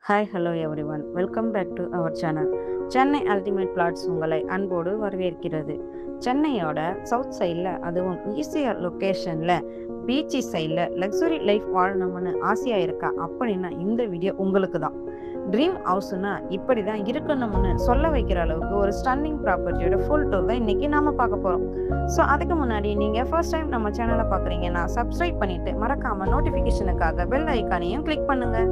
Hi hello everyone, welcome back to our channel. Chennai ultimate flats உங்களை அன்போடு வரவேற்கிறது. சென்னையோட சவுத் சைடில், அதுவும் ஈசிஆர் லொக்கேஷனில், பீச்சி சைடில் லக்ஸுரி லைஃப் வாழணும்னு ஆசையாக இருக்கா அப்படின்னா இந்த வீடியோ உங்களுக்கு தான். ட்ரீம் ஹவுஸ்னா இப்படி தான் இருக்கணும்னு சொல்ல வைக்கிற அளவுக்கு ஒரு ஸ்டன்னிங் ப்ராப்பர்ட்டியோட ஃபுல் டூர் தான் இன்றைக்கி நாம் பார்க்க போகிறோம். ஸோ அதுக்கு முன்னாடி நீங்கள் ஃபர்ஸ்ட் டைம் நம்ம சேனலை பார்க்குறீங்கன்னா சப்ஸ்கிரைப் பண்ணிவிட்டு மறக்காமல் நோட்டிஃபிகேஷனுக்காக பெல் ஐக்கானையும் கிளிக் பண்ணுங்கள்.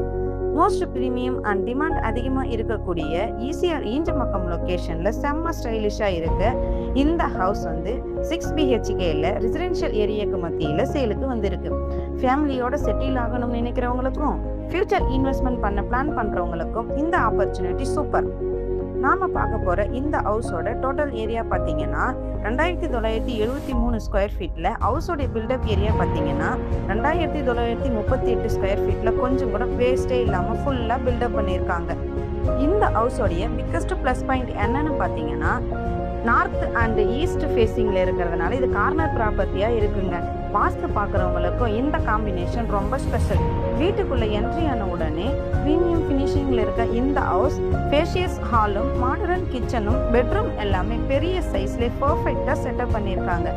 மோஸ்ட் ப்ரீமியம் அண்ட் டிமாண்ட் அதிகமாக இருக்கக்கூடிய ஈசிஆர் ஈஞ்சமக்கம் லொக்கேஷனில் செம்ம ஸ்டைலிஷாக இருக்க இந்த ஹவுஸ் 6 BHKல ரெசிடென்ஷியல் ஏரியாவுக்கு மத்தியில் சேலுக்கு வந்திருக்கு. ஃபேமிலியோட செட்டில் ஆகணும்னு நினைக்கிறவங்களுக்கும் ஃபியூச்சர் இன்வெஸ்ட்மெண்ட் பண்ண பிளான் பண்ணுறவங்களுக்கும் இந்த ஆப்பர்ச்சுனிட்டி சூப்பர். நாம பார்க்க போகிற இந்த ஹவுஸோட டோட்டல் ஏரியா பார்த்தீங்கன்னா 2973 ஸ்கொயர் ஃபீட்டில், ஹவுஸோடைய பில்டப் ஏரியா பார்த்தீங்கன்னா 2938 ஸ்கொயர் ஃபீட்டில் கொஞ்சம் கூட வேஸ்டே இல்லாமல் ஃபுல்லாக பில்டப் பண்ணியிருக்காங்க. இந்த ஹவுஸோடைய பிக்கஸ்ட் ப்ளஸ் பாயிண்ட் என்னன்னு பார்த்தீங்கன்னா, நார்த் அண்ட் ஈஸ்ட் ஃபேஸிங்கில் இருக்கிறதுனால இது கார்னர் ப்ராப்பர்ட்டியாக இருக்குங்க. வாஸ்து பார்க்குறவங்களுக்கும் இந்த காம்பினேஷன் ரொம்ப ஸ்பெஷல். வீட்டுக்குள்ளே என்ட்ரி ஆன உடனே ப்ரீமியம் ஃபினிஷிங்கில் இருக்க இந்த ஹவுஸ் ஸ்பேஷியஸ் ஹாலும் மாடர்ன் கிச்சனும் பெட்ரூம் எல்லாமே பெரிய சைஸ்லேயே பர்ஃபெக்டாக செட்டப் பண்ணியிருக்காங்க.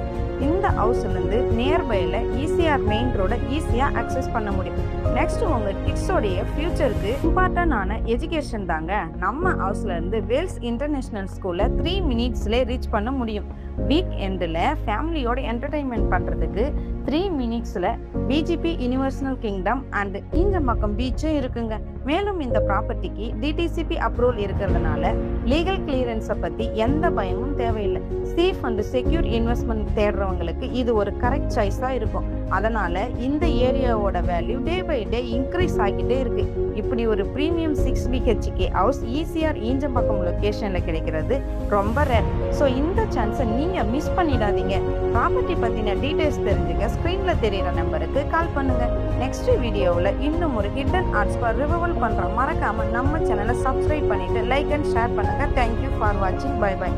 இந்த ஹவுஸ்லேருந்து நியர்பையில் ஈசிஆர் மெயின் ரோடை ஈஸியாக அக்சஸ் பண்ண முடியும். நெக்ஸ்ட் உங்கள் கிட்ஸோடைய ஃபியூச்சருக்கு இம்பார்ட்டண்டான எஜுகேஷன் தாங்க. நம்ம ஹவுஸ்லேருந்து வேல்ஸ் இன்டர்நேஷ்னல் ஸ்கூலில் 3 மினிட்ஸ்லேயே ரீச் பண்ண முடியும். வீக் எண்டில் ஃபேமிலியோட என்டர்டைன்மெண்ட் பண்ணுறதுக்கு 3 மினிட்ஸில் VGP universal kingdom and Injambakkam பீச்சும் இருக்குங்க. மேலும் இந்த ப்ராப்பர்ட்டிக்கு டிடிசிபி அப்ரூவல் இருக்கிறதுனால லீகல் கிளியரன்ஸை பற்றி எந்த பயமும் தேவையில்லை. சேஃப் அண்ட் செக்யூர் இன்வெஸ்ட்மெண்ட் தேடுறவங்களுக்கு இது ஒரு கரெக்ட் சாய்ஸாக இருக்கும். அதனால் இந்த ஏரியாவோட value day by day increase ஆகிட்டே இருக்கு. இப்படி ஒரு premium 6 BHK house ECR Injambakkam லொக்கேஷனில் கிடைக்கிறது ரொம்ப ரேர். ஸோ இந்த சான்ஸை நீங்கள் மிஸ் பண்ணிடாதீங்க. ப்ராப்பர்ட்டி பற்றின டீட்டெயில்ஸ் தெரிஞ்சுக்க ஸ்க்ரீனில் தெரிகிற நம்பருக்கு கால் பண்ணுங்கள். நெக்ஸ்ட் வீடியோவில் இன்னும் ஒரு ஹிடன் ஆர்ட்ஸ் ஃபார் ரிவல் பண்ணுறோம். மறக்காமல் நம்ம சேனலை சப்ஸ்கிரைப் பண்ணிவிட்டு லைக் அண்ட் ஷேர் பண்ணுங்கள். தேங்க்யூ ஃபார் வாட்சிங். Bye by.